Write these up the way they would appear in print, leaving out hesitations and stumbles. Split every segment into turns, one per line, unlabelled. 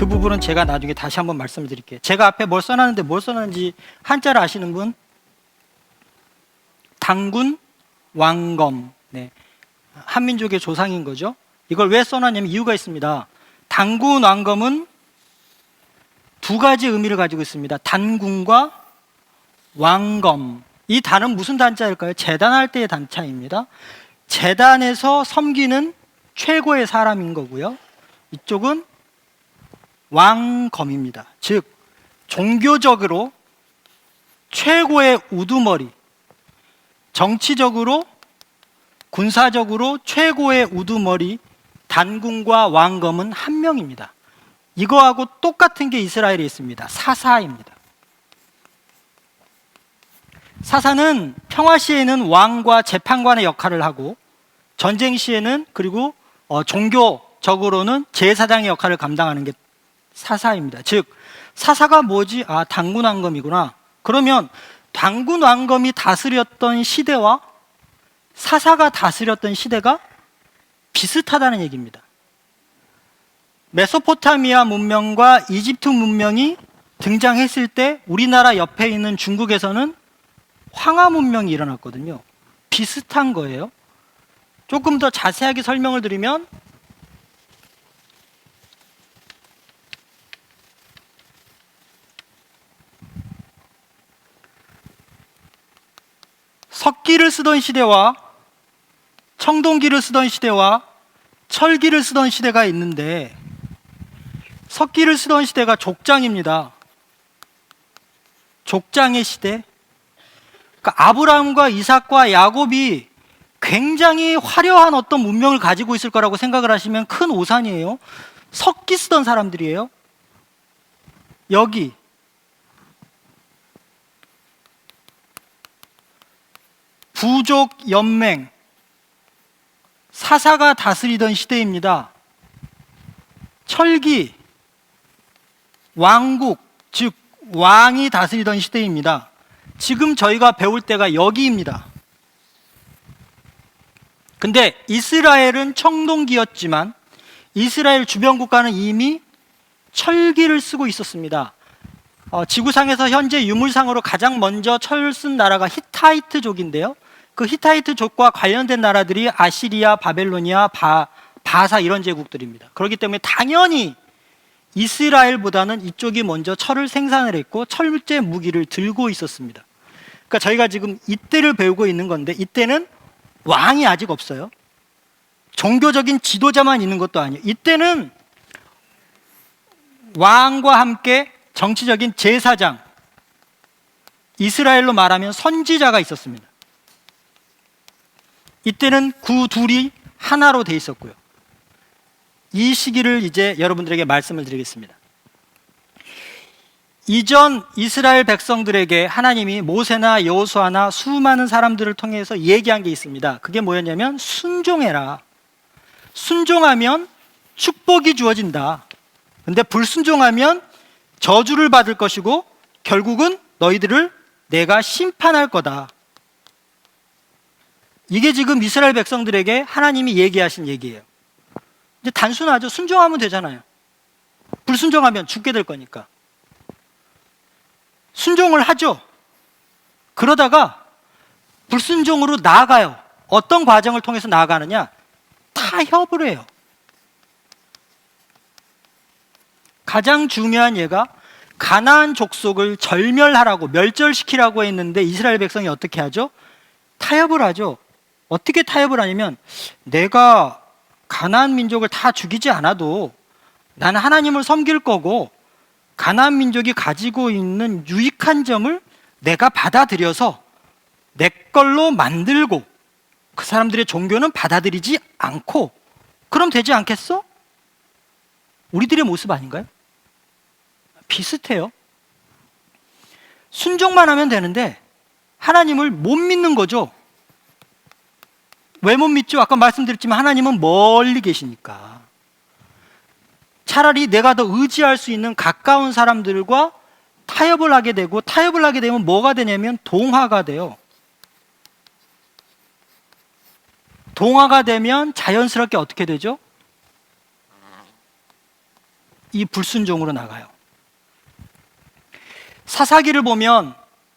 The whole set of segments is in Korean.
그 부분은 제가 나중에 다시 한번 말씀을 드릴게요. 제가 앞에 뭘 써놨는데 뭘 써놨는지 한자를 아시는 분? 당군, 왕검. 네. 한민족의 조상인 거죠. 이걸 왜 써놨냐면 이유가 있습니다. 당군, 왕검은 두 가지 의미를 가지고 있습니다. 단군과 왕검. 이 단은 무슨 단자일까요? 재단할 때의 단자입니다. 재단에서 섬기는 최고의 사람인 거고요. 이쪽은 왕검입니다. 즉 종교적으로 최고의 우두머리, 정치적으로 군사적으로 최고의 우두머리 단군과 왕검은 한 명입니다. 이거하고 똑같은 게 이스라엘에 있습니다. 사사입니다. 사사는 평화 시에는 왕과 재판관의 역할을 하고 전쟁 시에는 그리고 종교적으로는 제사장의 역할을 감당하는 게 사사입니다. 즉 사사가 뭐지? 아, 당군 왕검이구나. 그러면 당군 왕검이 다스렸던 시대와 사사가 다스렸던 시대가 비슷하다는 얘기입니다. 메소포타미아 문명과 이집트 문명이 등장했을 때 우리나라 옆에 있는 중국에서는 황하 문명이 일어났거든요. 비슷한 거예요. 조금 더 자세하게 설명을 드리면 석기를 쓰던 시대와 청동기를 쓰던 시대와 철기를 쓰던 시대가 있는데 석기를 쓰던 시대가 족장입니다. 족장의 시대. 그러니까 아브라함과 이삭과 야곱이 굉장히 화려한 어떤 문명을 가지고 있을 거라고 생각을 하시면 큰 오산이에요. 석기 쓰던 사람들이에요. 여기 부족 연맹, 사사가 다스리던 시대입니다. 철기, 왕국, 즉 왕이 다스리던 시대입니다. 지금 저희가 배울 때가 여기입니다. 근데 이스라엘은 청동기였지만 이스라엘 주변 국가는 이미 철기를 쓰고 있었습니다. 지구상에서 현재 유물상으로 가장 먼저 철 쓴 나라가 히타이트족인데요. 그 히타이트족과 관련된 나라들이 아시리아, 바벨로니아, 바사 이런 제국들입니다. 그렇기 때문에 당연히 이스라엘보다는 이쪽이 먼저 철을 생산을 했고 철제 무기를 들고 있었습니다. 그러니까 저희가 지금 이때를 배우고 있는 건데 이때는 왕이 아직 없어요. 종교적인 지도자만 있는 것도 아니에요. 이때는 왕과 함께 정치적인 제사장, 이스라엘로 말하면 선지자가 있었습니다. 이때는 그 둘이 하나로 돼 있었고요. 이 시기를 이제 여러분들에게 말씀을 드리겠습니다. 이전 이스라엘 백성들에게 하나님이 모세나 여호수아나 수많은 사람들을 통해서 얘기한 게 있습니다. 그게 뭐였냐면 순종해라. 순종하면 축복이 주어진다. 근데 불순종하면 저주를 받을 것이고 결국은 너희들을 내가 심판할 거다. 이게 지금 이스라엘 백성들에게 하나님이 얘기하신 얘기예요. 이제 단순하죠. 순종하면 되잖아요. 불순종하면 죽게 될 거니까. 순종을 하죠. 그러다가 불순종으로 나아가요. 어떤 과정을 통해서 나아가느냐? 타협을 해요. 가장 중요한 예가 가나안 족속을 절멸하라고 멸절시키라고 했는데 이스라엘 백성이 어떻게 하죠? 타협을 하죠. 어떻게 타협을 하냐면 내가 가나안 민족을 다 죽이지 않아도 나는 하나님을 섬길 거고 가나안 민족이 가지고 있는 유익한 점을 내가 받아들여서 내 걸로 만들고 그 사람들의 종교는 받아들이지 않고 그럼 되지 않겠어? 우리들의 모습 아닌가요? 비슷해요. 순종만 하면 되는데 하나님을 못 믿는 거죠. 왜 못 믿죠? 아까 말씀드렸지만 하나님은 멀리 계시니까. 차라리 내가 더 의지할 수 있는 가까운 사람들과 타협을 하게 되고 타협을 하게 되면 뭐가 되냐면 동화가 돼요. 동화가 되면 자연스럽게 어떻게 되죠? 이 불순종으로 나가요. 사사기를 보면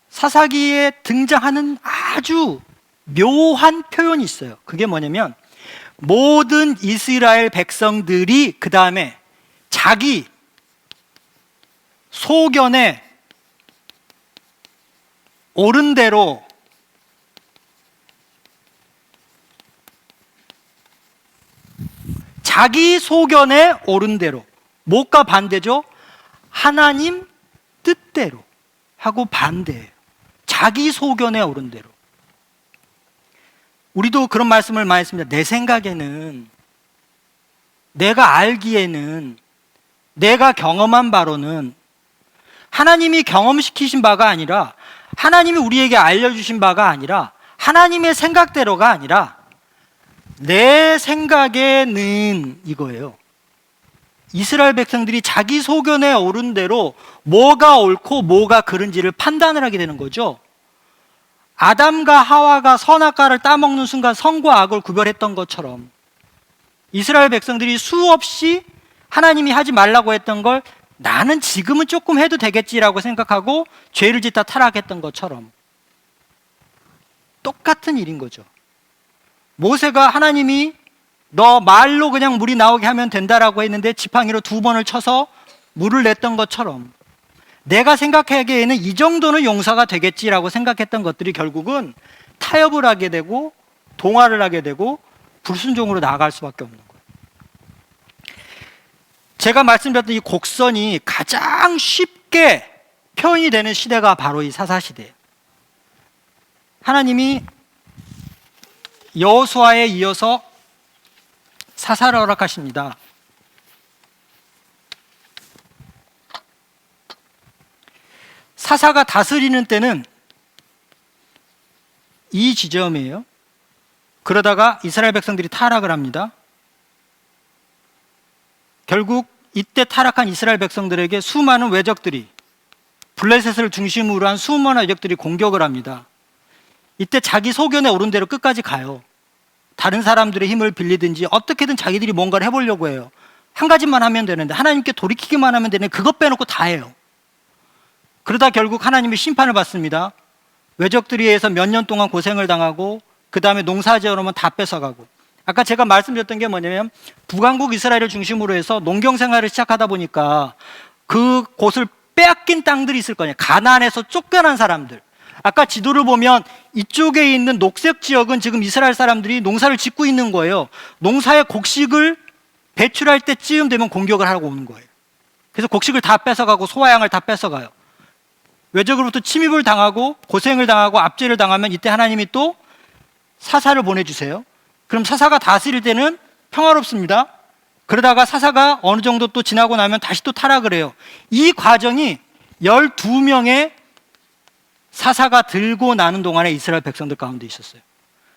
사사기에 등장하는 아주 묘한 표현이 있어요. 그게 뭐냐면 모든 이스라엘 백성들이 그 다음에 자기 소견에 옳은 대로 자기 소견에 옳은 대로, 뭐가 반대죠? 하나님 뜻대로 하고 반대예요. 자기 소견에 옳은 대로. 우리도 그런 말씀을 많이 했습니다. 내 생각에는, 내가 알기에는, 내가 경험한 바로는, 하나님이 경험시키신 바가 아니라, 하나님이 우리에게 알려주신 바가 아니라, 하나님의 생각대로가 아니라 내 생각에는 이거예요. 이스라엘 백성들이 자기 소견에 옳은 대로 뭐가 옳고 뭐가 그른지를 판단을 하게 되는 거죠. 아담과 하와가 선악과를 따먹는 순간 선과 악을 구별했던 것처럼 이스라엘 백성들이 수없이 하나님이 하지 말라고 했던 걸 나는 지금은 조금 해도 되겠지라고 생각하고 죄를 짓다 타락했던 것처럼 똑같은 일인 거죠. 모세가 하나님이 너 말로 그냥 물이 나오게 하면 된다라고 했는데 지팡이로 2번을 쳐서 물을 냈던 것처럼 내가 생각하기에는 이 정도는 용서가 되겠지라고 생각했던 것들이 결국은 타협을 하게 되고 동화를 하게 되고 불순종으로 나아갈 수밖에 없는 거예요. 제가 말씀드렸던 이 곡선이 가장 쉽게 표현이 되는 시대가 바로 이 사사시대예요. 하나님이 여호수아에 이어서 사사를 허락하십니다. 사사가 다스리는 때는 이 지점이에요. 그러다가 이스라엘 백성들이 타락을 합니다. 결국 이때 타락한 이스라엘 백성들에게 수많은 외적들이, 블레셋을 중심으로 한 수많은 외적들이 공격을 합니다. 이때 자기 소견에 옳은 대로 끝까지 가요. 다른 사람들의 힘을 빌리든지 어떻게든 자기들이 뭔가를 해보려고 해요. 한 가지만 하면 되는데, 하나님께 돌이키기만 하면 되는데 그것 빼놓고 다 해요. 그러다 결국 하나님이 심판을 받습니다. 외적들에 의해서 몇 년 동안 고생을 당하고 그 다음에 농사지어놓으면 다 뺏어가고. 아까 제가 말씀드렸던 게 뭐냐면 북왕국 이스라엘을 중심으로 해서 농경생활을 시작하다 보니까 그 곳을 빼앗긴 땅들이 있을 거예요. 가나안에서 쫓겨난 사람들. 아까 지도를 보면 이쪽에 있는 녹색 지역은 지금 이스라엘 사람들이 농사를 짓고 있는 거예요. 농사의 곡식을 배출할 때쯤 되면 공격을 하고 오는 거예요. 그래서 곡식을 다 뺏어가고 소화양을 다 뺏어가요. 외적으로부터 침입을 당하고 고생을 당하고 압제를 당하면 이때 하나님이 또 사사를 보내주세요. 그럼 사사가 다스릴 때는 평화롭습니다. 그러다가 사사가 어느 정도 또 지나고 나면 다시 또 타락을 해요. 이 과정이 12명의 사사가 들고 나는 동안에 이스라엘 백성들 가운데 있었어요.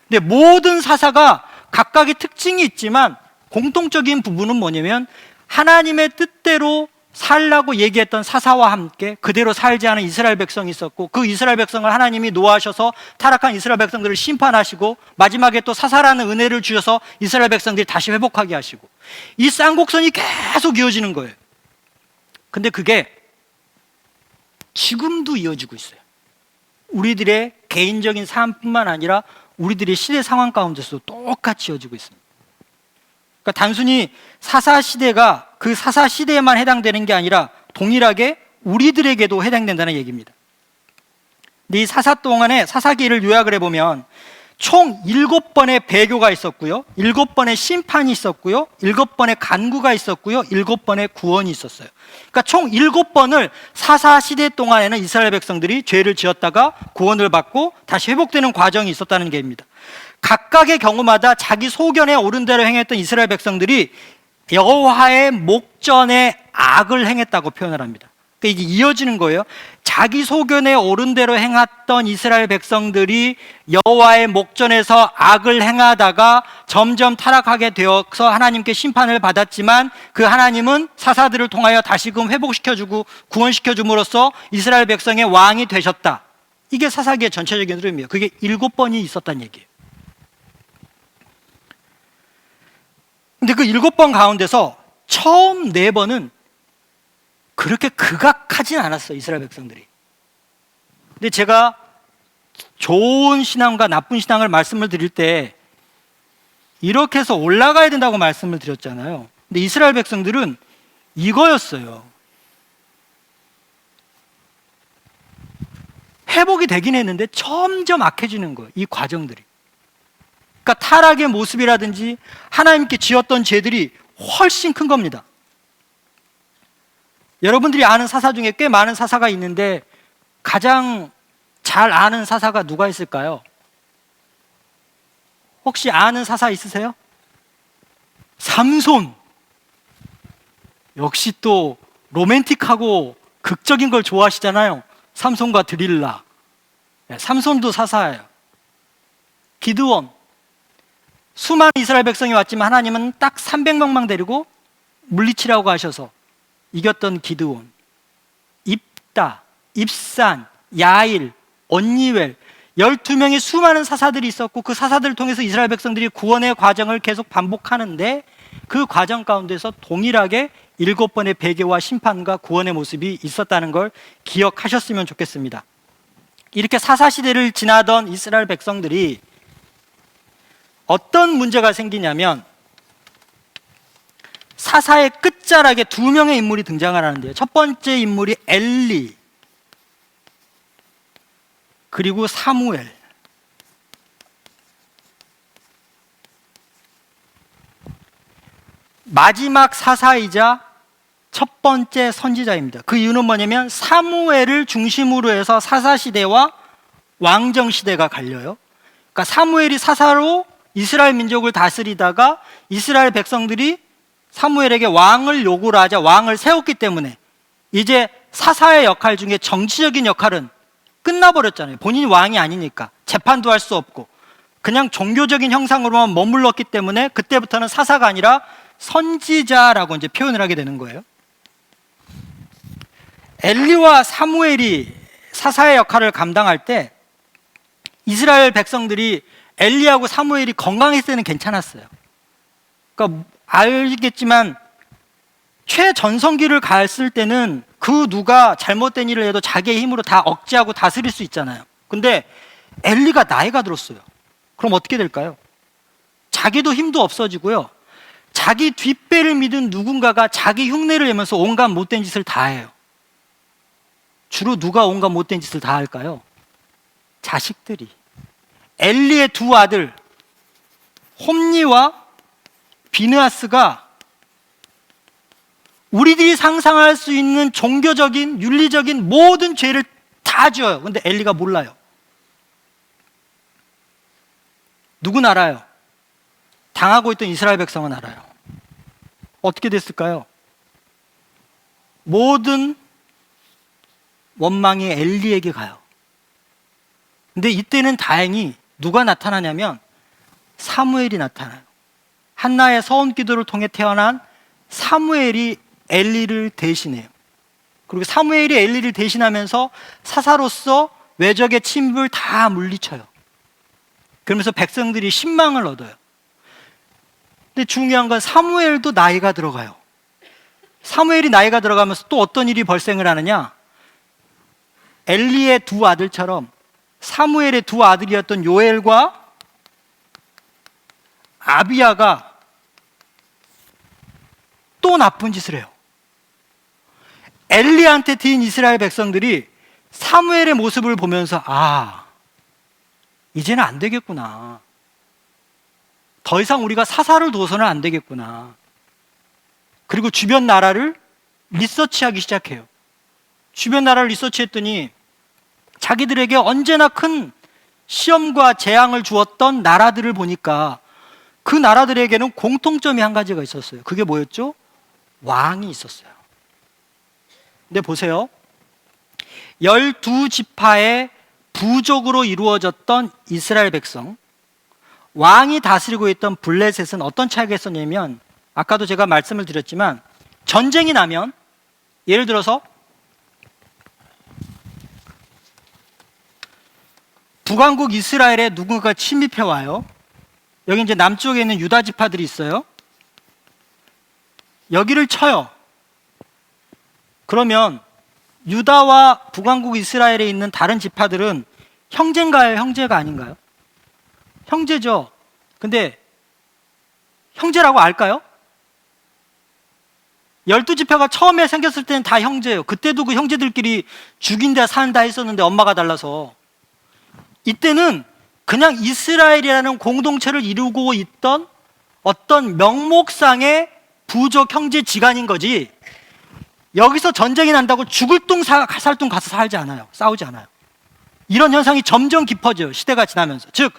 근데 모든 사사가 각각의 특징이 있지만 공통적인 부분은 뭐냐면 하나님의 뜻대로 살라고 얘기했던 사사와 함께 그대로 살지 않은 이스라엘 백성이 있었고, 그 이스라엘 백성을 하나님이 노하셔서 타락한 이스라엘 백성들을 심판하시고 마지막에 또 사사라는 은혜를 주셔서 이스라엘 백성들이 다시 회복하게 하시고, 이 쌍곡선이 계속 이어지는 거예요. 근데 그게 지금도 이어지고 있어요. 우리들의 개인적인 삶뿐만 아니라 우리들의 시대 상황 가운데서도 똑같이 이어지고 있습니다. 그러니까 단순히 사사 시대가 그 사사 시대에만 해당되는 게 아니라 동일하게 우리들에게도 해당된다는 얘기입니다. 근데 이 사사 동안에 사사기를 요약을 해보면 총 7번의 배교가 있었고요, 7번의 심판이 있었고요, 7번의 간구가 있었고요, 7번의 구원이 있었어요. 그러니까 총 7번을 사사 시대 동안에는 이스라엘 백성들이 죄를 지었다가 구원을 받고 다시 회복되는 과정이 있었다는 게입니다. 각각의 경우마다 자기 소견에 옳은 대로 행했던 이스라엘 백성들이 여호와의 목전에 악을 행했다고 표현을 합니다. 그러니까 이게 이어지는 거예요. 자기 소견에 옳은 대로 행했던 이스라엘 백성들이 여호와의 목전에서 악을 행하다가 점점 타락하게 되어서 하나님께 심판을 받았지만, 그 하나님은 사사들을 통하여 다시금 회복시켜주고 구원시켜줌으로써 이스라엘 백성의 왕이 되셨다. 이게 사사기의 전체적인 흐름이에요. 그게 7번이 있었다는 얘기예요. 근데 그 7번 가운데서 처음 4번은 그렇게 극악하진 않았어요, 이스라엘 백성들이. 근데 제가 좋은 신앙과 나쁜 신앙을 말씀을 드릴 때 이렇게 해서 올라가야 된다고 말씀을 드렸잖아요. 근데 이스라엘 백성들은 이거였어요. 회복이 되긴 했는데 점점 악해지는 거예요, 이 과정들이. 그러니까 타락의 모습이라든지 하나님께 지었던 죄들이 훨씬 큰 겁니다. 여러분들이 아는 사사 중에 꽤 많은 사사가 있는데 가장 잘 아는 사사가 누가 있을까요? 혹시 아는 사사 있으세요? 삼손. 역시 또 로맨틱하고 극적인 걸 좋아하시잖아요. 삼손과 드릴라. 삼손도 사사예요. 기드온. 수많은 이스라엘 백성이 왔지만 하나님은 딱 300명만 데리고 물리치라고 하셔서 이겼던 기드온. 입다, 입산, 야일, 언니웰 12명의 수많은 사사들이 있었고 그 사사들을 통해서 이스라엘 백성들이 구원의 과정을 계속 반복하는데 그 과정 가운데서 동일하게 7번의 배교와 심판과 구원의 모습이 있었다는 걸 기억하셨으면 좋겠습니다. 이렇게 사사시대를 지나던 이스라엘 백성들이 어떤 문제가 생기냐면 사사의 끝자락에 2명의 인물이 등장을 하는데요. 첫 번째 인물이 엘리, 그리고 사무엘. 마지막 사사이자 첫 번째 선지자입니다. 그 이유는 뭐냐면 사무엘을 중심으로 해서 사사시대와 왕정시대가 갈려요. 그러니까 사무엘이 사사로 이스라엘 민족을 다스리다가 이스라엘 백성들이 사무엘에게 왕을 요구를 하자 왕을 세웠기 때문에 이제 사사의 역할 중에 정치적인 역할은 끝나버렸잖아요. 본인이 왕이 아니니까 재판도 할 수 없고 그냥 종교적인 형상으로만 머물렀기 때문에 그때부터는 사사가 아니라 선지자라고 이제 표현을 하게 되는 거예요. 엘리와 사무엘이 사사의 역할을 감당할 때 이스라엘 백성들이 엘리하고 사무엘이 건강했을 때는 괜찮았어요. 그러니까 알겠지만 최전성기를 갔을 때는 그 누가 잘못된 일을 해도 자기의 힘으로 다 억제하고 다스릴 수 있잖아요. 근데 엘리가 나이가 들었어요. 그럼 어떻게 될까요? 자기도 힘도 없어지고요. 자기 뒷배를 믿은 누군가가 자기 흉내를 내면서 온갖 못된 짓을 다 해요. 주로 누가 온갖 못된 짓을 다 할까요? 자식들이. 엘리의 2 아들 홈니와 비느하스가 우리들이 상상할 수 있는 종교적인 윤리적인 모든 죄를 다 지어요. 근데 엘리가 몰라요. 누군 알아요? 당하고 있던 이스라엘 백성은 알아요. 어떻게 됐을까요? 모든 원망이 엘리에게 가요. 근데 이때는 다행히 누가 나타나냐면 사무엘이 나타나요. 한나의 서원 기도를 통해 태어난 사무엘이 엘리를 대신해요. 그리고 사무엘이 엘리를 대신하면서 사사로서 외적의 침입을 다 물리쳐요. 그러면서 백성들이 신망을 얻어요. 근데 중요한 건 사무엘도 나이가 들어가요. 사무엘이 나이가 들어가면서 또 어떤 일이 발생을 하느냐? 엘리의 2 아들처럼 사무엘의 2 아들이었던 요엘과 아비야가 또 나쁜 짓을 해요. 엘리한테 튀인 이스라엘 백성들이 사무엘의 모습을 보면서 이제는 안 되겠구나. 더 이상 우리가 사사를 둬서는 안 되겠구나. 그리고 주변 나라를 리서치하기 시작해요. 주변 나라를 리서치했더니 자기들에게 언제나 큰 시험과 재앙을 주었던 나라들을 보니까 그 나라들에게는 공통점이 한 가지가 있었어요. 그게 뭐였죠? 왕이 있었어요. 근데 보세요. 12지파의 부족으로 이루어졌던 이스라엘 백성, 왕이 다스리고 있던 블레셋은 어떤 차이가 있었냐면 아까도 제가 말씀을 드렸지만 전쟁이 나면 예를 들어서 북왕국 이스라엘에 누군가 침입해 와요. 여기 이제 남쪽에 있는 유다 지파들이 있어요. 여기를 쳐요. 그러면 유다와 북왕국 이스라엘에 있는 다른 지파들은 형제인가요? 형제가 아닌가요? 형제죠. 근데 형제라고 알까요? 12지파가 처음에 생겼을 때는 다 형제예요. 그때도 그 형제들끼리 죽인다 산다 했었는데 엄마가 달라서. 이때는 그냥 이스라엘이라는 공동체를 이루고 있던 어떤 명목상의 부족 형제 지간인 거지, 여기서 전쟁이 난다고 죽을 둥 살둥 가서 살지 않아요. 싸우지 않아요. 이런 현상이 점점 깊어져요. 시대가 지나면서. 즉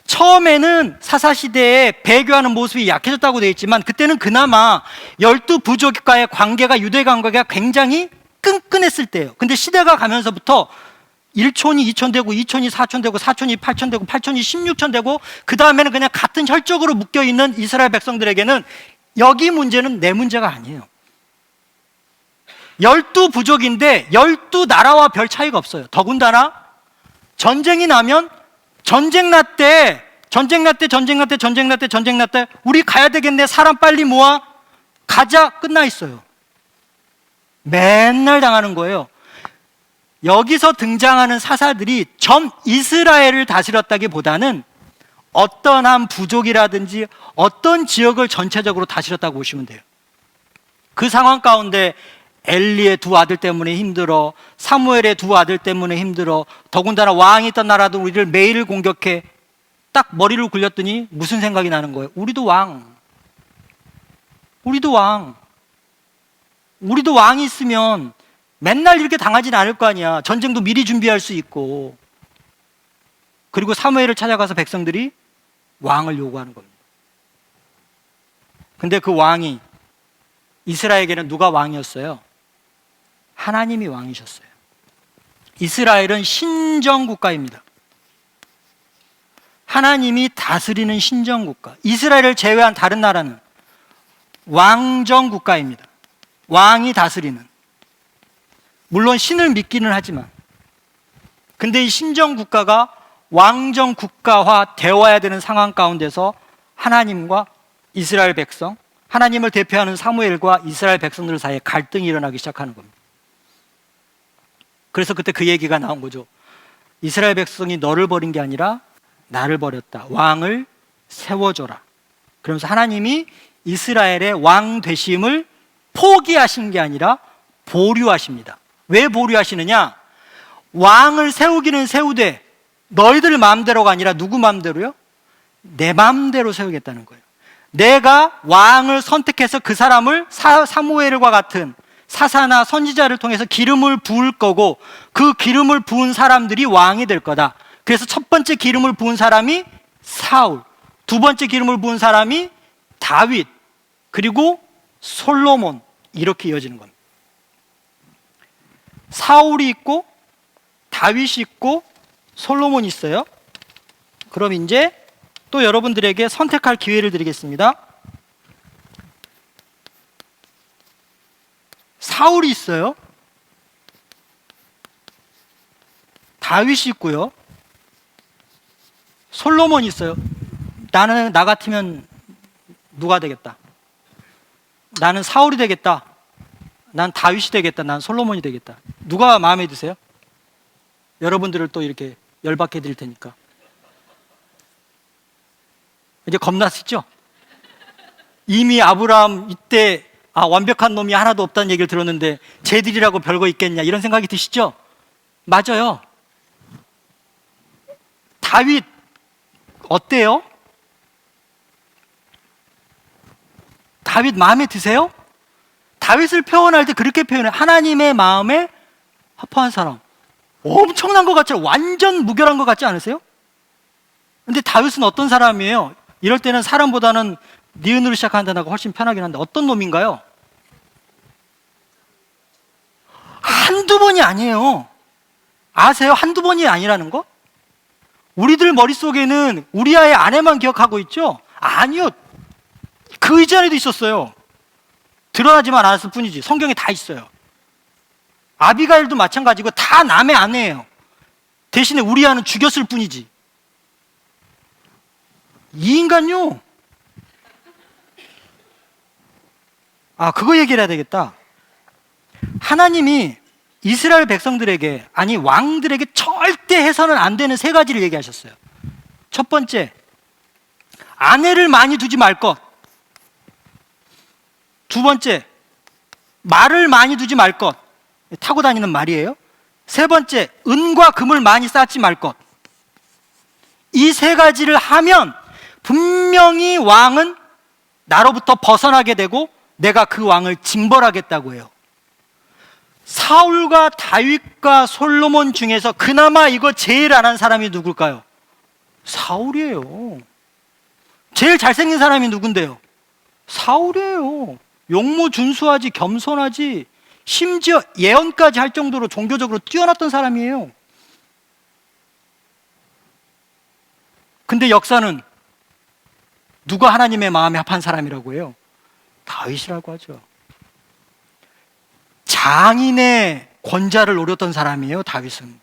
처음에는 사사시대에 배교하는 모습이 약해졌다고 되어 있지만, 그때는 그나마 12부족과의 관계가, 유대 관계가 굉장히 끈끈했을 때예요. 근데 시대가 가면서부터 1촌이 2촌 되고 2촌이 4촌 되고 4촌이 8촌 되고 8촌이 16촌 되고, 그 다음에는 그냥 같은 혈족으로 묶여있는 이스라엘 백성들에게는 여기 문제는 내 문제가 아니에요. 12부족인데 12나라와 별 차이가 없어요. 더군다나 전쟁이 나면 전쟁 났대 우리 가야 되겠네, 사람 빨리 모아 가자, 끝나 있어요. 맨날 당하는 거예요. 여기서 등장하는 사사들이 전 이스라엘을 다스렸다기보다는 어떤 한 부족이라든지 어떤 지역을 전체적으로 다스렸다고 보시면 돼요. 그 상황 가운데 엘리의 두 아들 때문에 힘들어, 사무엘의 두 아들 때문에 힘들어, 더군다나 왕이 있던 나라도 우리를 매일 공격해. 딱 머리를 굴렸더니 무슨 생각이 나는 거예요? 우리도 왕이 있으면 맨날 이렇게 당하진 않을 거 아니야. 전쟁도 미리 준비할 수 있고. 그리고 사무엘을 찾아가서 백성들이 왕을 요구하는 겁니다. 근데 그 왕이, 이스라엘에게는 누가 왕이었어요? 하나님이 왕이셨어요. 이스라엘은 신정국가입니다. 하나님이 다스리는 신정국가. 이스라엘을 제외한 다른 나라는 왕정국가입니다. 왕이 다스리는. 물론 신을 믿기는 하지만, 근데 이 신정국가가 왕정국가화 되어야 되는 상황 가운데서 하나님과 이스라엘 백성, 하나님을 대표하는 사무엘과 이스라엘 백성들 사이에 갈등이 일어나기 시작하는 겁니다. 그래서 그때 그 얘기가 나온 거죠. 이스라엘 백성이 너를 버린 게 아니라 나를 버렸다. 왕을 세워줘라. 그러면서 하나님이 이스라엘의 왕 되심을 포기하신 게 아니라 보류하십니다. 왜 보류하시느냐? 왕을 세우기는 세우되 너희들 마음대로가 아니라 누구 마음대로요? 내 마음대로 세우겠다는 거예요. 내가 왕을 선택해서 그 사람을 사무엘과 같은 사사나 선지자를 통해서 기름을 부을 거고, 그 기름을 부은 사람들이 왕이 될 거다. 그래서 첫 번째 기름을 부은 사람이 사울, 두 번째 기름을 부은 사람이 다윗, 그리고 솔로몬, 이렇게 이어지는 겁니다. 사울이 있고 다윗이 있고 솔로몬이 있어요. 그럼 이제 또 여러분들에게 선택할 기회를 드리겠습니다. 사울이 있어요. 다윗이 있고요. 솔로몬이 있어요. 나는, 나 같으면 누가 되겠다? 나는 사울이 되겠다. 난 다윗이 되겠다. 난 솔로몬이 되겠다. 누가 마음에 드세요? 여러분들을 또 이렇게 열받게 드릴 테니까. 이제 겁나시죠? 이미 아브라함 이때 완벽한 놈이 하나도 없다는 얘기를 들었는데 쟤들이라고 별거 있겠냐, 이런 생각이 드시죠? 맞아요. 다윗 어때요? 다윗 마음에 드세요? 다윗을 표현할 때 그렇게 표현해요. 하나님의 마음에 합한 사람. 엄청난 것 같죠? 완전 무결한 것 같지 않으세요? 근데 다윗은 어떤 사람이에요? 이럴 때는 사람보다는 니은으로 시작하는 단어가 훨씬 편하긴 한데, 어떤 놈인가요? 한두 번이 아니에요. 아세요? 한두 번이 아니라는 거? 우리들 머릿속에는 우리아의 아내만 기억하고 있죠? 아니요. 그 이전에도 있었어요. 드러나지만 않았을 뿐이지. 성경에 다 있어요. 아비가일도 마찬가지고 다 남의 아내예요. 대신에 우리아는 죽였을 뿐이지. 이 인간요. 그거 얘기를 해야 되겠다. 하나님이 이스라엘 백성들에게, 아니 왕들에게 절대 해서는 안 되는 세 가지를 얘기하셨어요. 첫 번째, 아내를 많이 두지 말 것. 두 번째, 말을 많이 두지 말 것. 타고 다니는 말이에요. 세 번째, 은과 금을 많이 쌓지 말 것. 이 세 가지를 하면 분명히 왕은 나로부터 벗어나게 되고 내가 그 왕을 징벌하겠다고 해요. 사울과 다윗과 솔로몬 중에서 그나마 이거 제일 안 한 사람이 누굴까요? 사울이에요. 제일 잘생긴 사람이 누군데요? 사울이에요. 용모준수하지, 겸손하지, 심지어 예언까지 할 정도로 종교적으로 뛰어났던 사람이에요. 근데 역사는 누가 하나님의 마음에 합한 사람이라고 해요? 다윗이라고 하죠. 장인의 권좌를 노렸던 사람이에요, 다윗은.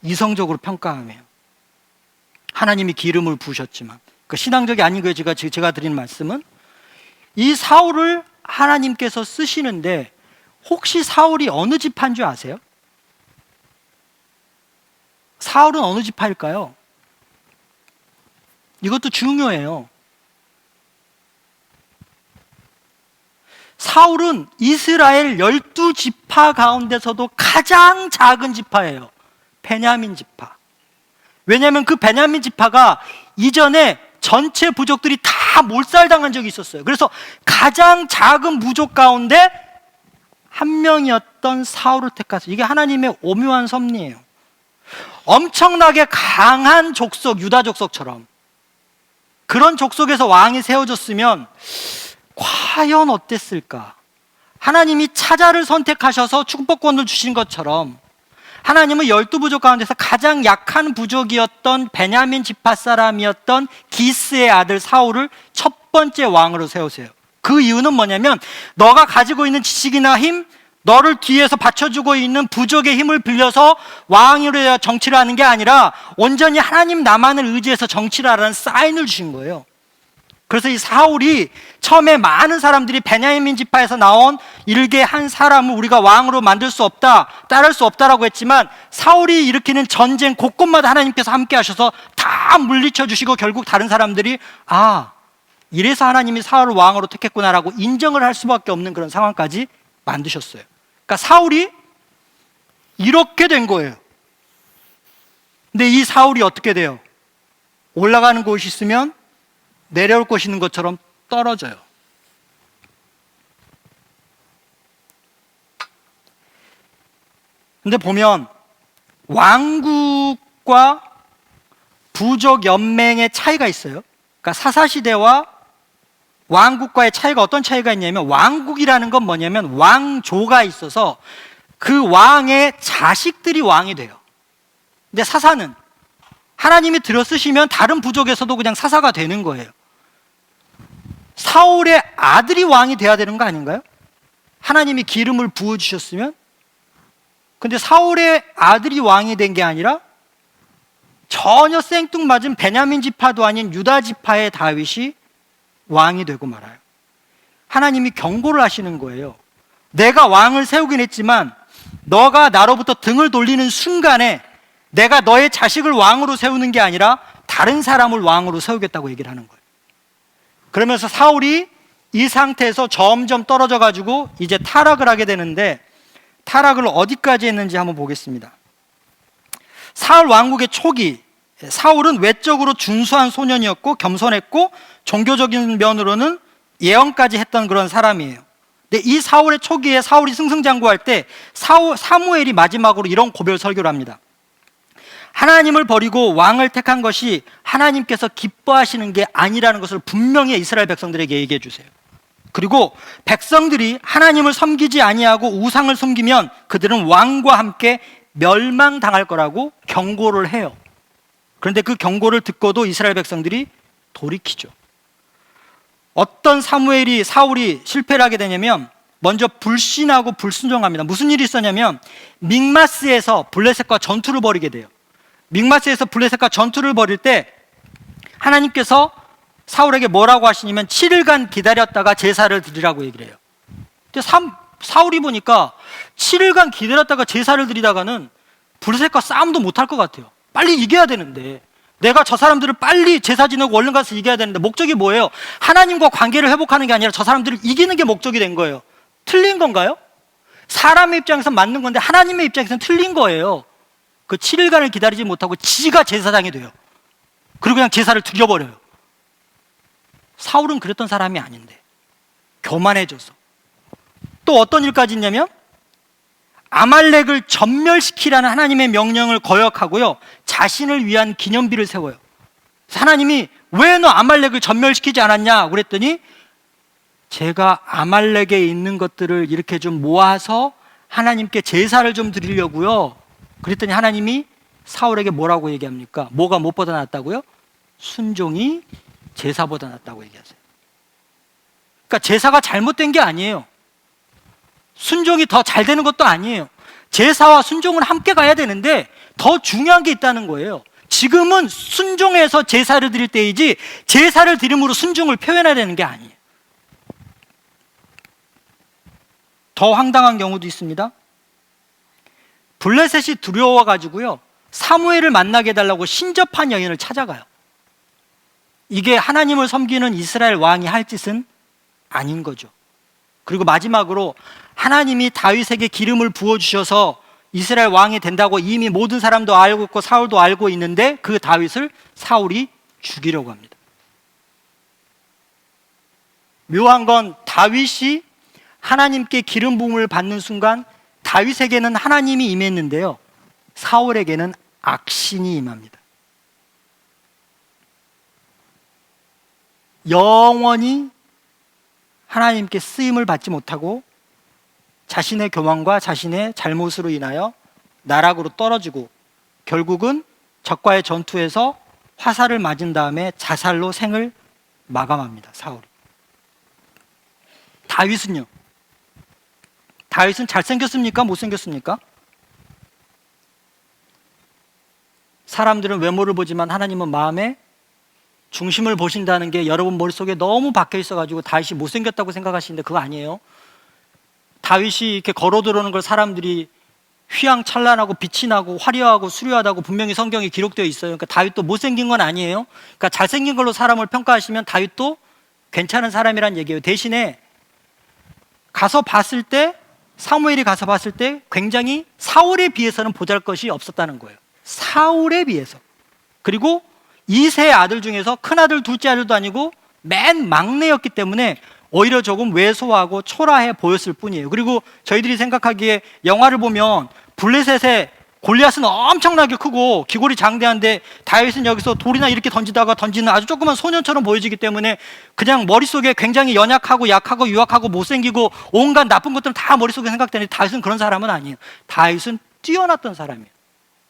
이성적으로 평가하면 하나님이 기름을 부으셨지만, 그 신앙적이 아닌 거예요. 제가 드리는 말씀은 이 사울을 하나님께서 쓰시는데, 혹시 사울이 어느 지파인 줄 아세요? 사울은 어느 지파일까요? 이것도 중요해요. 사울은 이스라엘 12지파 가운데서도 가장 작은 지파예요. 베냐민 지파. 왜냐하면 그 베냐민 지파가 이전에 전체 부족들이 다 몰살당한 적이 있었어요. 그래서 가장 작은 부족 가운데 한 명이었던 사울을 택하서, 이게 하나님의 오묘한 섭리예요. 엄청나게 강한 족속, 유다 족속처럼 그런 족속에서 왕이 세워졌으면 과연 어땠을까? 하나님이 차자를 선택하셔서 축복권을 주신 것처럼 하나님은 12부족 가운데서 가장 약한 부족이었던 베냐민 지파 사람이었던 기스의 아들 사울을 첫 번째 왕으로 세우세요. 그 이유는 뭐냐면, 너가 가지고 있는 지식이나 힘, 너를 뒤에서 받쳐주고 있는 부족의 힘을 빌려서 왕으로 정치를 하는 게 아니라 온전히 하나님 나만을 의지해서 정치를 하라는 사인을 주신 거예요. 그래서 이 사울이 처음에 많은 사람들이 베냐민 지파에서 나온 일개 한 사람을 우리가 왕으로 만들 수 없다, 따를 수 없다라고 했지만, 사울이 일으키는 전쟁 곳곳마다 하나님께서 함께 하셔서 다 물리쳐 주시고 결국 다른 사람들이 이래서 하나님이 사울을 왕으로 택했구나라고 인정을 할 수밖에 없는 그런 상황까지 만드셨어요. 그러니까 사울이 이렇게 된 거예요. 근데 이 사울이 어떻게 돼요? 올라가는 곳이 있으면 내려올 곳이 있는 것처럼 떨어져요. 근데 보면 왕국과 부족 연맹의 차이가 있어요. 그러니까 사사시대와 왕국과의 차이가, 어떤 차이가 있냐면, 왕국이라는 건 뭐냐면 왕조가 있어서 그 왕의 자식들이 왕이 돼요. 근데 사사는 하나님이 들여쓰시면 다른 부족에서도 그냥 사사가 되는 거예요. 사울의 아들이 왕이 돼야 되는 거 아닌가요? 하나님이 기름을 부어주셨으면. 근데 사울의 아들이 왕이 된 게 아니라 전혀 생뚱맞은 베냐민 지파도 아닌 유다 지파의 다윗이 왕이 되고 말아요. 하나님이 경고를 하시는 거예요. 내가 왕을 세우긴 했지만 너가 나로부터 등을 돌리는 순간에 내가 너의 자식을 왕으로 세우는 게 아니라 다른 사람을 왕으로 세우겠다고 얘기를 하는 거예요. 그러면서 사울이 이 상태에서 점점 떨어져 가지고 이제 타락을 하게 되는데, 타락을 어디까지 했는지 한번 보겠습니다. 사울 왕국의 초기, 사울은 외적으로 준수한 소년이었고 겸손했고 종교적인 면으로는 예언까지 했던 그런 사람이에요. 근데 이 사울의 초기에 사울이 승승장구할 때 사무엘이 마지막으로 이런 고별 설교를 합니다. 하나님을 버리고 왕을 택한 것이 하나님께서 기뻐하시는 게 아니라는 것을 분명히 이스라엘 백성들에게 얘기해 주세요. 그리고 백성들이 하나님을 섬기지 아니하고 우상을 섬기면 그들은 왕과 함께 멸망당할 거라고 경고를 해요. 그런데 그 경고를 듣고도 이스라엘 백성들이 돌이키죠. 어떤 사울이 실패를 하게 되냐면, 먼저 불신하고 불순종합니다. 무슨 일이 있었냐면, 믹마스에서 블레셋과 전투를 벌이게 돼요. 믹마스에서 블레셋과 전투를 벌일 때 하나님께서 사울에게 뭐라고 하시냐면 7일간 기다렸다가 제사를 드리라고 얘기를 해요. 사울이 보니까 7일간 기다렸다가 제사를 드리다가는 블레셋과 싸움도 못할 것 같아요. 빨리 이겨야 되는데, 내가 저 사람들을 빨리 제사 지내고 얼른 가서 이겨야 되는데, 목적이 뭐예요? 하나님과 관계를 회복하는 게 아니라 저 사람들을 이기는 게 목적이 된 거예요. 틀린 건가요? 사람의 입장에서 맞는 건데 하나님의 입장에서는 틀린 거예요. 그 7일간을 기다리지 못하고 지가 제사장이 돼요. 그리고 그냥 제사를 드려버려요. 사울은 그랬던 사람이 아닌데 교만해져서. 또 어떤 일까지 있냐면 아말렉을 전멸시키라는 하나님의 명령을 거역하고요, 자신을 위한 기념비를 세워요. 하나님이 왜 너 아말렉을 전멸시키지 않았냐 그랬더니, 제가 아말렉에 있는 것들을 이렇게 좀 모아서 하나님께 제사를 좀 드리려고요. 그랬더니 하나님이 사울에게 뭐라고 얘기합니까? 뭐가 무엇보다 낫다고요? 순종이 제사보다 낫다고 얘기하세요. 그러니까 제사가 잘못된 게 아니에요. 순종이 더 잘 되는 것도 아니에요. 제사와 순종은 함께 가야 되는데 더 중요한 게 있다는 거예요. 지금은 순종해서 제사를 드릴 때이지 제사를 드림으로 순종을 표현해야 되는 게 아니에요. 더 황당한 경우도 있습니다. 블레셋이 두려워가지고요, 사무엘을 만나게 해달라고 신접한 여인을 찾아가요. 이게 하나님을 섬기는 이스라엘 왕이 할 짓은 아닌 거죠. 그리고 마지막으로 하나님이 다윗에게 기름을 부어주셔서 이스라엘 왕이 된다고 이미 모든 사람도 알고 있고 사울도 알고 있는데 그 다윗을 사울이 죽이려고 합니다. 묘한 건 다윗이 하나님께 기름 부음을 받는 순간 다윗에게는 하나님이 임했는데요, 사울에게는 악신이 임합니다. 영원히 하나님께 쓰임을 받지 못하고 자신의 교만과 자신의 잘못으로 인하여 나락으로 떨어지고 결국은 적과의 전투에서 화살을 맞은 다음에 자살로 생을 마감합니다. 사울이. 다윗은요? 다윗은 잘생겼습니까? 못생겼습니까? 사람들은 외모를 보지만 하나님은 마음의 중심을 보신다는 게 여러분 머릿속에 너무 박혀 있어가지고 다윗이 못생겼다고 생각하시는데 그거 아니에요. 다윗이 이렇게 걸어 들어오는 걸 사람들이 휘황찬란하고 빛이 나고 화려하고 수려하다고 분명히 성경에 기록되어 있어요. 그러니까 다윗도 못생긴 건 아니에요. 그러니까 잘생긴 걸로 사람을 평가하시면 다윗도 괜찮은 사람이란 얘기예요. 대신에 가서 봤을 때, 사무엘이 가서 봤을 때 굉장히 사울에 비해서는 보잘것이 없었다는 거예요. 사울에 비해서. 그리고 2세 아들 중에서 큰아들 둘째 아들도 아니고 맨 막내였기 때문에 오히려 조금 왜소하고 초라해 보였을 뿐이에요. 그리고 저희들이 생각하기에 영화를 보면 블레셋의 골리앗은 엄청나게 크고 기골이 장대한데 다윗은 여기서 돌이나 이렇게 던지다가 던지는 아주 조그만 소년처럼 보여지기 때문에 그냥 머릿속에 굉장히 연약하고 약하고 유약하고 못생기고 온갖 나쁜 것들은 다 머릿속에 생각되는데 다윗은 그런 사람은 아니에요. 다윗은 뛰어났던 사람이에요.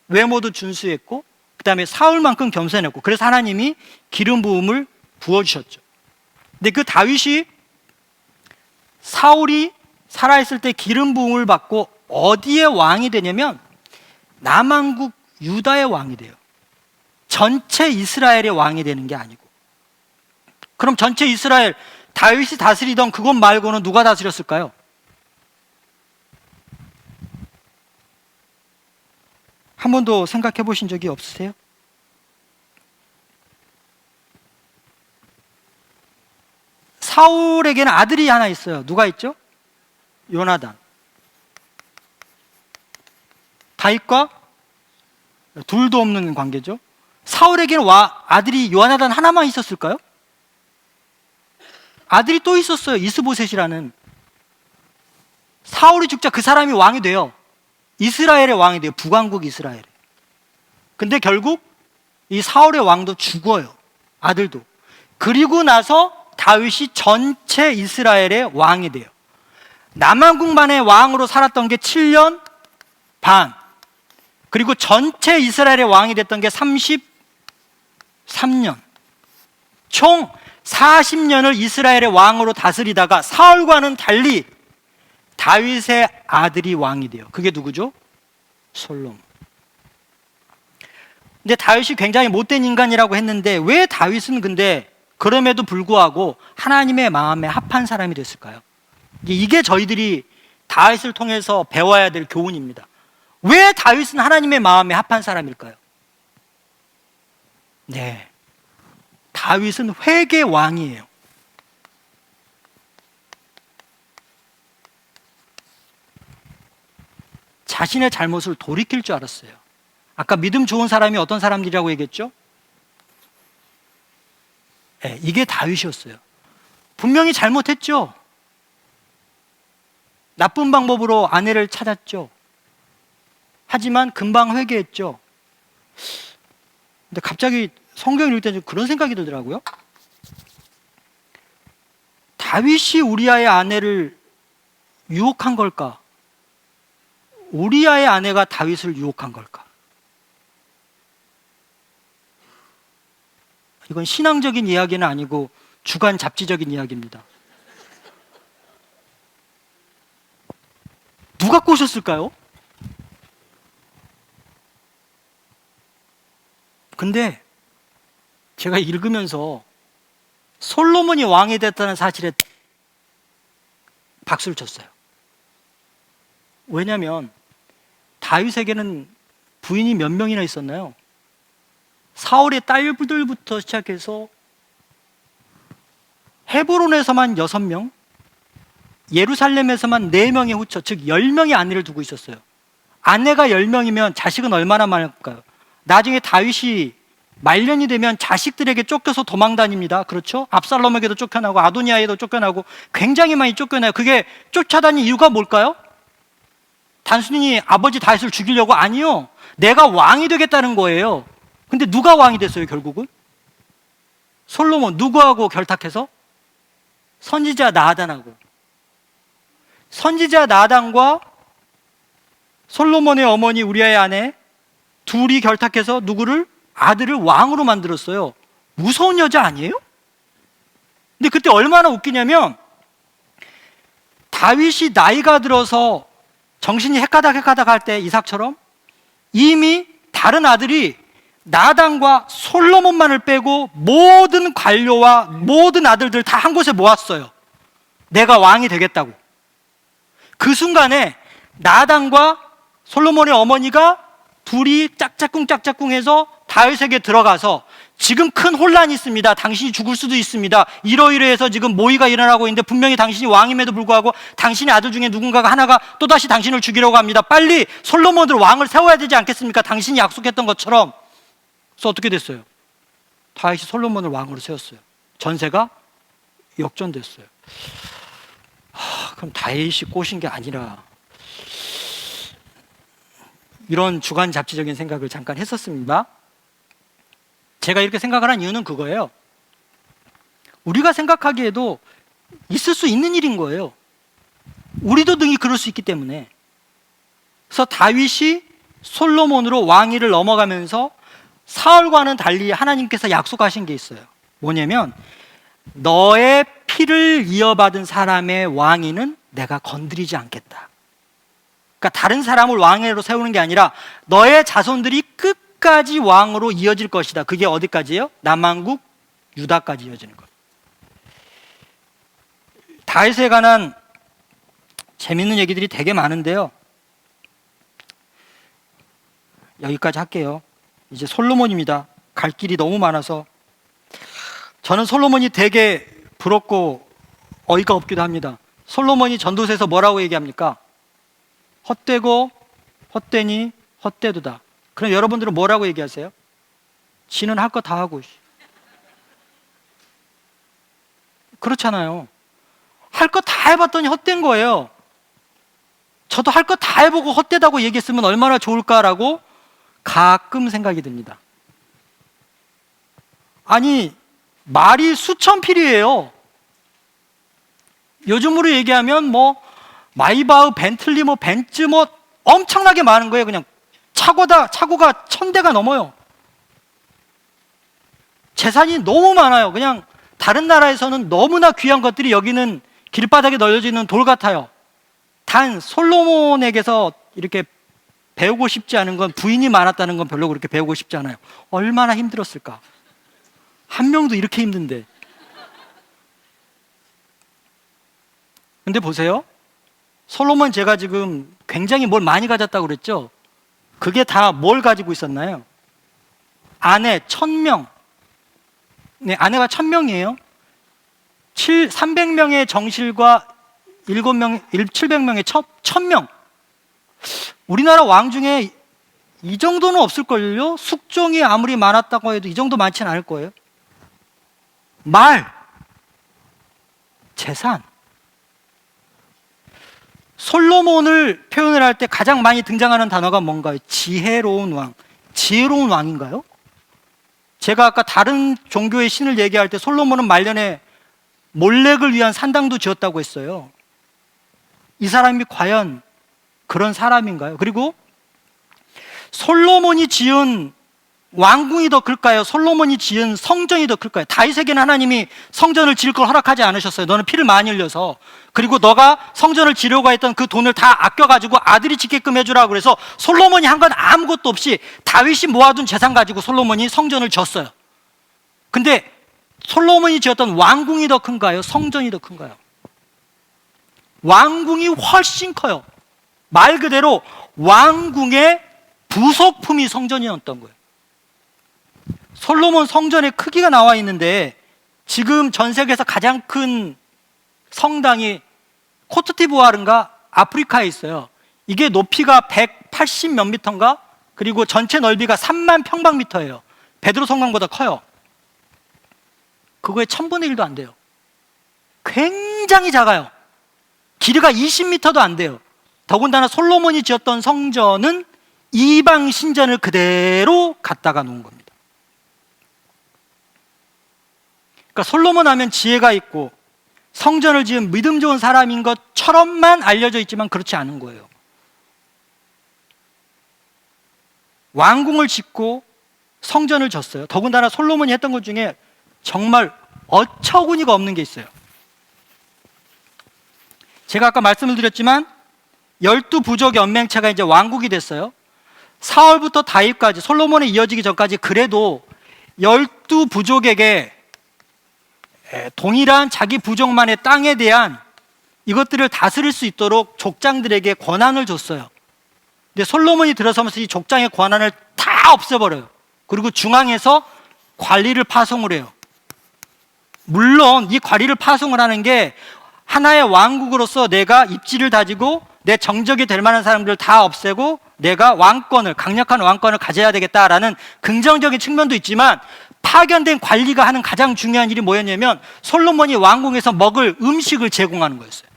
외모도 준수했고 그 다음에 사울만큼 겸손했고 그래서 하나님이 기름 부음을 부어주셨죠. 근데 그 다윗이 사울이 살아있을 때 기름 부음을 받고 어디에 왕이 되냐면 남한국 유다의 왕이 돼요. 전체 이스라엘의 왕이 되는 게 아니고. 그럼 전체 이스라엘 다윗이 다스리던 그것 말고는 누가 다스렸을까요? 한 번도 생각해 보신 적이 없으세요? 사울에게는 아들이 하나 있어요. 누가 있죠? 요나단. 다윗과 둘도 없는 관계죠. 사울에게는 아들이 요나단 하나만 있었을까요? 아들이 또 있었어요. 이스보셋이라는. 사울이 죽자 그 사람이 왕이 돼요. 이스라엘의 왕이 돼요. 북왕국 이스라엘. 근데 결국 이 사울의 왕도 죽어요. 아들도. 그리고 나서 다윗이 전체 이스라엘의 왕이 돼요. 남한국만의 왕으로 살았던 게 7년 반. 그리고 전체 이스라엘의 왕이 됐던 게 33년. 총 40년을 이스라엘의 왕으로 다스리다가 사울과는 달리 다윗의 아들이 왕이 돼요. 그게 누구죠? 솔로몬. 근데 다윗이 굉장히 못된 인간이라고 했는데 왜 다윗은 근데 그럼에도 불구하고 하나님의 마음에 합한 사람이 됐을까요? 이게 저희들이 다윗을 통해서 배워야 될 교훈입니다. 왜 다윗은 하나님의 마음에 합한 사람일까요? 네, 다윗은 회개 왕이에요. 자신의 잘못을 돌이킬 줄 알았어요. 아까 믿음 좋은 사람이 어떤 사람들이라고 얘기했죠? 네, 이게 다윗이었어요. 분명히 잘못했죠. 나쁜 방법으로 아내를 찾았죠. 하지만 금방 회개했죠. 근데 갑자기 성경 읽을 때 그런 생각이 들더라고요. 다윗이 우리아의 아내를 유혹한 걸까? 우리아의 아내가 다윗을 유혹한 걸까? 이건 신앙적인 이야기는 아니고 주관 잡지적인 이야기입니다. 누가 꼬셨을까요? 근데 제가 읽으면서 솔로몬이 왕이 됐다는 사실에 박수를 쳤어요. 왜냐하면 다윗에게는 부인이 몇 명이나 있었나요? 사울의 딸들부터 시작해서 헤브론에서만 6명, 예루살렘에서만 4명의 후처, 즉 10명의 아내를 두고 있었어요. 아내가 10명이면 자식은 얼마나 많을까요? 나중에 다윗이 말년이 되면 자식들에게 쫓겨서 도망다닙니다. 그렇죠? 압살롬에게도 쫓겨나고 아도니아에도 쫓겨나고 굉장히 많이 쫓겨나요. 그게 쫓아다닌 이유가 뭘까요? 단순히 아버지 다윗을 죽이려고? 아니요. 내가 왕이 되겠다는 거예요. 근데 누가 왕이 됐어요, 결국은? 솔로몬. 누구하고 결탁해서? 선지자 나단하고. 선지자 나단과 솔로몬의 어머니 우리아의 아내 둘이 결탁해서 누구를? 아들을 왕으로 만들었어요. 무서운 여자 아니에요? 근데 그때 얼마나 웃기냐면 다윗이 나이가 들어서 정신이 헷가닥 할 때 이삭처럼 이미 다른 아들이 나단과 솔로몬만을 빼고 모든 관료와 모든 아들들 다 한 곳에 모았어요. 내가 왕이 되겠다고. 그 순간에 나단과 솔로몬의 어머니가 둘이 짝짝꿍 해서 다윗에게 들어가서 지금 큰 혼란이 있습니다. 당신이 죽을 수도 있습니다. 이러이러해서 지금 모의가 일어나고 있는데 분명히 당신이 왕임에도 불구하고 당신의 아들 중에 누군가가 하나가 또다시 당신을 죽이려고 합니다. 빨리 솔로몬을 왕을 세워야 되지 않겠습니까? 당신이 약속했던 것처럼. 그래서 어떻게 됐어요? 다윗이 솔로몬을 왕으로 세웠어요. 전세가 역전됐어요. 그럼 다윗이 꼬신 게 아니라 이런 주관 잡지적인 생각을 잠깐 했었습니다. 제가 이렇게 생각을 한 이유는 그거예요. 우리가 생각하기에도 있을 수 있는 일인 거예요. 우리도 능히 그럴 수 있기 때문에. 그래서 다윗이 솔로몬으로 왕위를 넘어가면서 사울과는 달리 하나님께서 약속하신 게 있어요. 뭐냐면 너의 피를 이어받은 사람의 왕위는 내가 건드리지 않겠다. 그러니까 다른 사람을 왕으로 세우는 게 아니라 너의 자손들이 끝까지 왕으로 이어질 것이다. 그게 어디까지예요? 남한국 유다까지 이어지는 것. 다윗에 관한 재밌는 얘기들이 되게 많은데요. 여기까지 할게요. 이제 솔로몬입니다. 갈 길이 너무 많아서 저는 솔로몬이 되게 부럽고 어이가 없기도 합니다. 솔로몬이 전도서에서 뭐라고 얘기합니까? 헛되고 헛되니 헛되도다. 그럼 여러분들은 뭐라고 얘기하세요? 지는 할 거 다 하고. 그렇잖아요. 할 거 다 해봤더니 헛된 거예요. 저도 할 거 다 해보고 헛되다고 얘기했으면 얼마나 좋을까라고 가끔 생각이 듭니다. 아니, 말이 수천 필이에요. 요즘으로 얘기하면 뭐 마이바흐, 벤틀리, 벤츠 엄청나게 많은 거예요. 그냥 차고가 1000대가 넘어요. 재산이 너무 많아요. 그냥 다른 나라에서는 너무나 귀한 것들이 여기는 길바닥에 널려져 있는 돌 같아요. 단 솔로몬에게서 이렇게 배우고 싶지 않은 건 부인이 많았다는 건 별로 그렇게 배우고 싶지 않아요. 얼마나 힘들었을까? 한 명도 이렇게 힘든데. 근데 보세요. 솔로몬 제가 지금 굉장히 뭘 많이 가졌다고 그랬죠? 그게 다 뭘 가지고 있었나요? 아내 1000명. 네, 아내가 1000명이에요. 300명의 정실과 7명의 1000명. 우리나라 왕 중에 이 정도는 없을걸요? 숙종이 아무리 많았다고 해도 이 정도 많지는 않을 거예요. 말, 재산. 솔로몬을 표현을 할 때 가장 많이 등장하는 단어가 뭔가요? 지혜로운 왕. 지혜로운 왕인가요? 제가 아까 다른 종교의 신을 얘기할 때 솔로몬은 말년에 몰렉을 위한 산당도 지었다고 했어요. 이 사람이 과연 그런 사람인가요? 그리고 솔로몬이 지은 왕궁이 더 클까요? 솔로몬이 지은 성전이 더 클까요? 다윗에게는 하나님이 성전을 지을 걸 허락하지 않으셨어요. 너는 피를 많이 흘려서. 그리고 너가 성전을 지려고 했던 그 돈을 다 아껴가지고 아들이 짓게끔 해주라고 그래서 솔로몬이 한 건 아무것도 없이 다윗이 모아둔 재산 가지고 솔로몬이 성전을 지었어요. 근데 솔로몬이 지었던 왕궁이 더 큰가요? 성전이 더 큰가요? 왕궁이 훨씬 커요. 말 그대로 왕궁의 부속품이 성전이었던 거예요. 솔로몬 성전의 크기가 나와 있는데 지금 전 세계에서 가장 큰 성당이 코트디부아르인가 아프리카에 있어요. 이게 높이가 180 몇 미터인가? 그리고 전체 넓이가 3만 평방미터예요. 베드로 성당보다 커요. 그거의 1000분의 1도 안 돼요. 굉장히 작아요. 길이가 20미터도 안 돼요. 더군다나 솔로몬이 지었던 성전은 이방 신전을 그대로 갖다가 놓은 겁니다. 그러니까 솔로몬 하면 지혜가 있고 성전을 지은 믿음 좋은 사람인 것처럼만 알려져 있지만 그렇지 않은 거예요. 왕궁을 짓고 성전을 졌어요. 더군다나 솔로몬이 했던 것 중에 정말 어처구니가 없는 게 있어요. 제가 아까 말씀을 드렸지만 12부족 연맹체가 이제 왕국이 됐어요. 사울부터 다윗까지 솔로몬에 이어지기 전까지 그래도 12부족에게 동일한 자기 부족만의 땅에 대한 이것들을 다스릴 수 있도록 족장들에게 권한을 줬어요. 근데 솔로몬이 들어서면서 이 족장의 권한을 다 없애버려요. 그리고 중앙에서 관리를 파송을 해요. 물론 이 관리를 파송을 하는 게 하나의 왕국으로서 내가 입지를 다지고 내 정적이 될 만한 사람들을 다 없애고 내가 왕권을, 강력한 왕권을 가져야 되겠다라는 긍정적인 측면도 있지만 파견된 관리가 하는 가장 중요한 일이 뭐였냐면 솔로몬이 왕궁에서 먹을 음식을 제공하는 거였어요.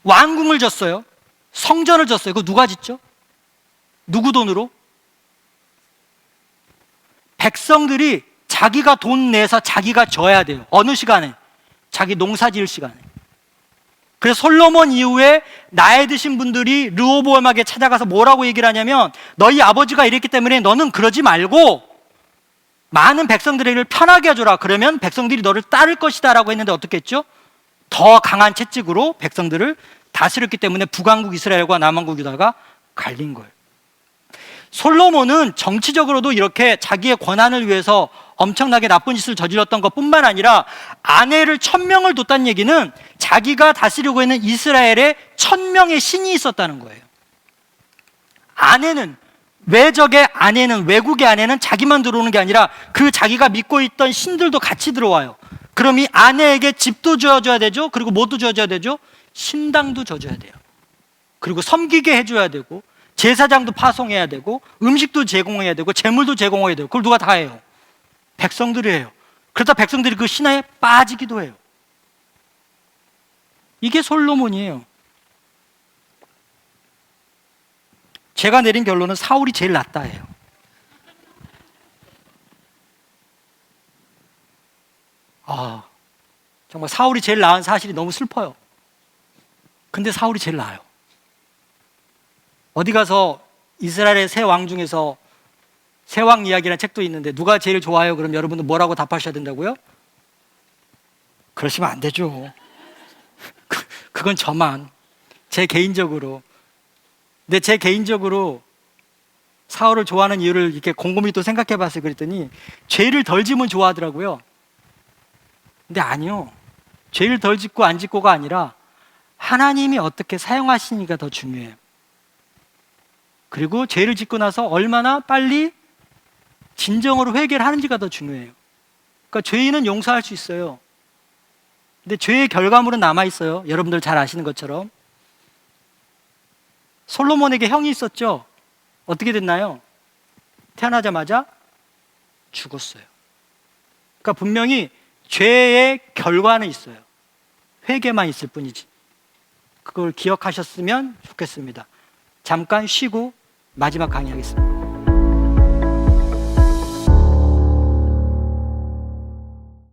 왕궁을 졌어요. 성전을 졌어요. 그거 누가 짓죠? 누구 돈으로? 백성들이 자기가 돈 내서 자기가 져야 돼요. 어느 시간에? 자기 농사 지을 시간에. 그래서 솔로몬 이후에 나이 드신 분들이 르호보암에게 찾아가서 뭐라고 얘기를 하냐면 너희 아버지가 이랬기 때문에 너는 그러지 말고 많은 백성들에게 편하게 해줘라. 그러면 백성들이 너를 따를 것이다 라고 했는데 어떻게 했죠? 더 강한 채찍으로 백성들을 다스렸기 때문에 북왕국 이스라엘과 남왕국 유다가 갈린 거예요. 솔로몬은 정치적으로도 이렇게 자기의 권한을 위해서 엄청나게 나쁜 짓을 저질렀던 것뿐만 아니라 아내를 1000명을 뒀다는 얘기는 자기가 다스리고 있는 이스라엘에 1000명의 신이 있었다는 거예요. 아내는, 외적의 아내는, 외국의 아내는 자기만 들어오는 게 아니라 그 자기가 믿고 있던 신들도 같이 들어와요. 그럼 이 아내에게 집도 지어줘야 되죠. 그리고 뭐도 지어줘야 되죠? 신당도 져줘야 돼요. 그리고 섬기게 해줘야 되고 제사장도 파송해야 되고 음식도 제공해야 되고 재물도 제공해야 되고 그걸 누가 다 해요? 백성들이 해요. 그러다 백성들이 그 신화에 빠지기도 해요. 이게 솔로몬이에요. 제가 내린 결론은 사울이 제일 낫다예요. 정말 사울이 제일 나은 사실이 너무 슬퍼요. 근데 사울이 제일 나아요. 어디 가서 이스라엘의 세 왕 중에서 세 왕 이야기라는 책도 있는데 누가 제일 좋아요? 그럼 여러분들 뭐라고 답하셔야 된다고요? 그러시면 안 되죠. 그건 저만, 제 개인적으로. 근데 제 개인적으로 사울을 좋아하는 이유를 이렇게 곰곰이 또 생각해 봤어요. 그랬더니 죄를 덜 지면 좋아하더라고요. 근데 아니요. 죄를 덜 짓고 안 짓고가 아니라 하나님이 어떻게 사용하시니까 더 중요해요. 그리고 죄를 짓고 나서 얼마나 빨리 진정으로 회개를 하는지가 더 중요해요. 그러니까 죄인은 용서할 수 있어요. 근데 죄의 결과물은 남아있어요. 여러분들 잘 아시는 것처럼. 솔로몬에게 형이 있었죠. 어떻게 됐나요? 태어나자마자 죽었어요. 그러니까 분명히 죄의 결과는 있어요. 회개만 있을 뿐이지. 그걸 기억하셨으면 좋겠습니다. 잠깐 쉬고 마지막 강의하겠습니다.